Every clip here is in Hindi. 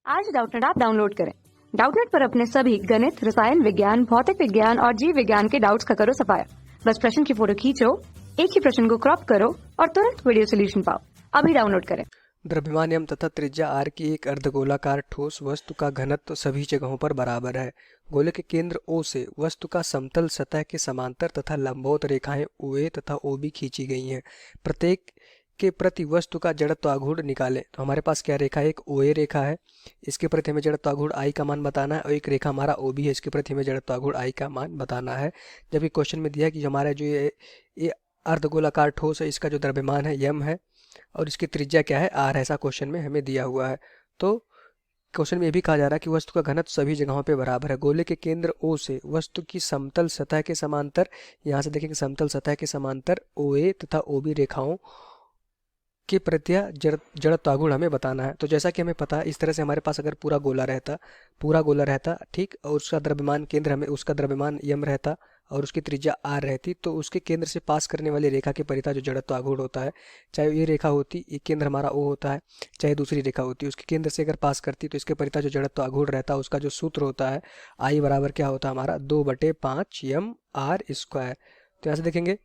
आज डाउटनेट ऐप डाउनलोड करें। डाउटनेट पर अपने सभी गणित, रसायन विज्ञान, भौतिक विज्ञान और जीव विज्ञान के डाउट्स का करो सफाया। बस प्रश्न की फोटो खींचो, एक ही प्रश्न को क्रॉप करो और तुरंत वीडियो सोल्यूशन पाओ। अभी डाउनलोड करें। द्रव्यमान m तथा त्रिज्या r की एक अर्धगोलाकार ठोस वस्तु का घनत्व सभी जगहों पर बराबर है। गोले के केंद्र O से वस्तु का समतल सतह के समांतर तथा लंबवत रेखाएं OA तथा OB खींची गई हैं। प्रत्येक के प्रति वस्तु का जड़त्वाघूर्ण निकालें। तो हमारे पास क्या रेखा है? एक OA रेखा है, इसके प्रति हमें जड़त्वाघूर्ण I का मान बताना है, और एक रेखा हमारा OB है, इसके प्रति हमें जड़त्वाघूर्ण I का मान बताना है। जबकि क्वेश्चन में दिया है कि हमारा जो ये अर्धगोलाकार ठोस है, इसका जो द्रव्यमान है m है और इसकी त्रिज्या क्या है? r है। ऐसा क्वेश्चन में हमें दिया हुआ है। तो क्वेश्चन में ये भी कहा जा रहा है कि वस्तु का घनत्व सभी जगहों पे बराबर है। गोले के केंद्र O से वस्तु की समतल सतह के समांतर, यहाँ से देखेंगे समतल सतह के समांतर OA तथा OB रेखाओं के प्रति जड़त्वाघूर्ण हमें बताना है। तो जैसा कि हमें पता है, इस तरह से हमारे पास अगर पूरा गोला रहता ठीक, और उसका द्रव्यमान केंद्र हमें उसका द्रव्यमान m रहता और उसकी त्रिज्या r रहती, तो उसके केंद्र से पास करने वाली रेखा के परिता जो जड़त्वाघूर्ण होता है, चाहे ये रेखा होती, ये केंद्र हमारा O होता है, चाहे दूसरी रेखा होती, उसके केंद्र से अगर पास करती तो इसके परिता जो जड़त्वाघूर्ण रहता है, उसका जो सूत्र होता है I बराबर क्या होता है हमारा 2/5 m/r²। तो यहाँ से देखेंगे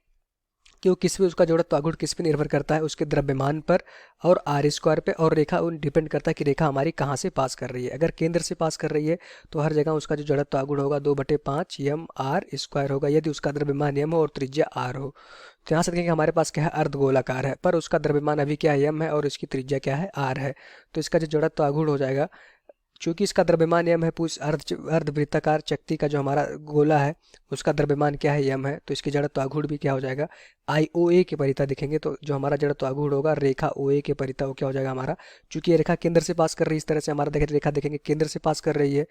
कि वो किस पे उसका जड़त्वाघूर्ण किस पे निर्भर करता है? उसके द्रव्यमान पर और r² पे, और रेखा डिपेंड करता है कि रेखा हमारी कहाँ से पास कर रही है। अगर केंद्र से पास कर रही है तो हर जगह उसका जो जड़त्वाघूर्ण होगा 2/5 m/r² होगा, यदि उसका द्रव्यमान m हो और त्रिज्या r हो। तो यहाँ से देखेंगे हमारे पास क्या है? अर्धगोलाकार है, पर उसका द्रव्यमान अभी क्या है? m है, और इसकी त्रिज्या क्या है? r है। तो इसका जो जड़त्वाघूर्ण हो जाएगा, चूंकि इसका द्रव्यमान m है, पूछ अर्धवृत्ताकार चक्ति का जो हमारा गोला है उसका द्रव्यमान क्या है? m है, तो इसकी जड़त्वाघूर्ण भी क्या हो जाएगा? IOA के परिता दिखेंगे। तो जो हमारा जड़त्वाघूर्ण होगा रेखा OA के परिता, वो क्या हो जाएगा हमारा? चूंकि ये रेखा केंद्र से पास कर रही है, इस तरह से हमारा देखें रेखा देखेंगे केंद्र से पास कर रही है,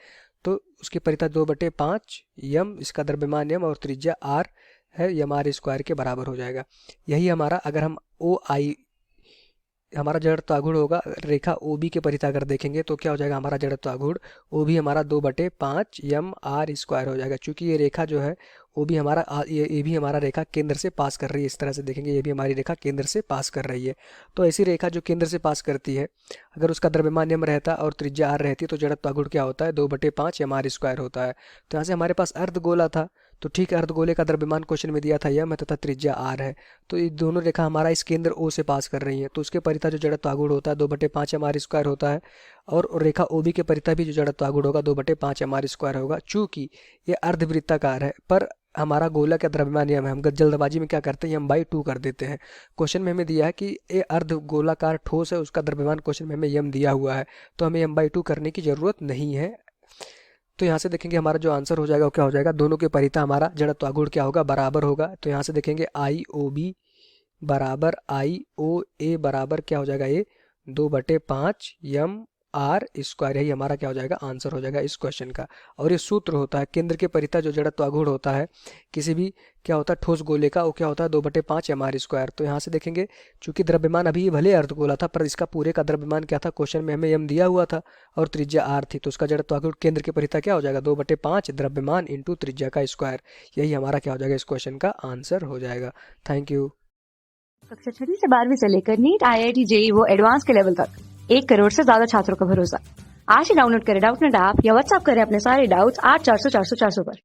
तो उसकी परिता 2/5 m, इसका द्रव्यमान m और त्रिज्या r है, m/r² के बराबर हो जाएगा। यही हमारा, अगर हम OI हमारा जड़त्वाघूर्ण होगा रेखा OB के परिता अगर देखेंगे तो क्या हो जाएगा हमारा जड़त्वाघूर्ण? OB हमारा 2/5 m/r² हो जाएगा। चूंकि ये रेखा जो है OB हमारा, ये भी हमारा रेखा केंद्र से पास कर रही है, इस तरह से देखेंगे ये भी हमारी रेखा केंद्र से पास कर रही है। तो ऐसी रेखा जो केंद्र से पास करती है, अगर उसका द्रव्यमान m रहता और त्रिज्या r रहती, तो जड़त्वाघूर्ण क्या होता है? 2/5 m/r² होता है। तो यहाँ से हमारे पास अर्धगोला था, तो ठीक है, अर्धगोले का द्रव्यमान क्वेश्चन में दिया था m तथा त्रिज्या r है। तो ये दोनों रेखा हमारा इस केंद्र O से पास कर रही है, तो उसके परिता जो जड़त्वाघूर्ण होता है 2/5 m/r² होता है, और रेखा OB के परिता भी जो जड़त्वाघूर्ण होगा 2/5 m/r² होगा। चूंकि ये अर्धवृत्ताकार है, पर हमारा गोला का द्रव्यमान m है, हम जल्दबाजी में क्या करते हैं? m/2 कर देते हैं। क्वेश्चन में हमें दिया है कि ये अर्धगोलाकार ठोस है, उसका द्रव्यमान क्वेश्चन में हमें m दिया हुआ है, तो हमें m/2 करने की जरूरत नहीं है। तो यहाँ से देखेंगे हमारा जो आंसर हो जाएगा वो क्या हो जाएगा? दोनों के परिता हमारा जड़त्वाघूर्ण क्या होगा? बराबर होगा। तो यहाँ से देखेंगे IOB बराबर IOA बराबर क्या हो जाएगा? ये 2/5 m/r², यही हमारा क्या हो जाएगा? आंसर हो जाएगा इस क्वेश्चन का। और ये सूत्र होता है केंद्र के परिता जो जड़त्वाघूर्ण होता है किसी भी क्या होता है ठोस गोले का, वो क्या होता है? 2/5 m/r²। तो यहाँ से देखेंगे चूंकि द्रव्यमान अभी भले अर्धगोला था, पर इसका पूरे का द्रव्यमान क्या था? क्वेश्चन में हमें m दिया हुआ था और त्रिज्या r थी, तो उसका जड़त्वाघूर्ण केंद्र के परिता क्या हो जाएगा? 2/5 द्रव्यमान इंटू त्रिज्या का स्क्वायर। यही हमारा क्या हो जाएगा? इस क्वेश्चन का आंसर हो जाएगा। Thank you. कक्षा 6 से 12वीं से लेकर नीट, IIT, JEE वो एडवांस के लेवल तक 1 करोड़ से ज्यादा छात्रों का भरोसा। आज ही डाउनलोड करें डाउटनेट ऐप या व्हाट्सएप करें अपने सारे डाउट्स 8400 400 400 पर।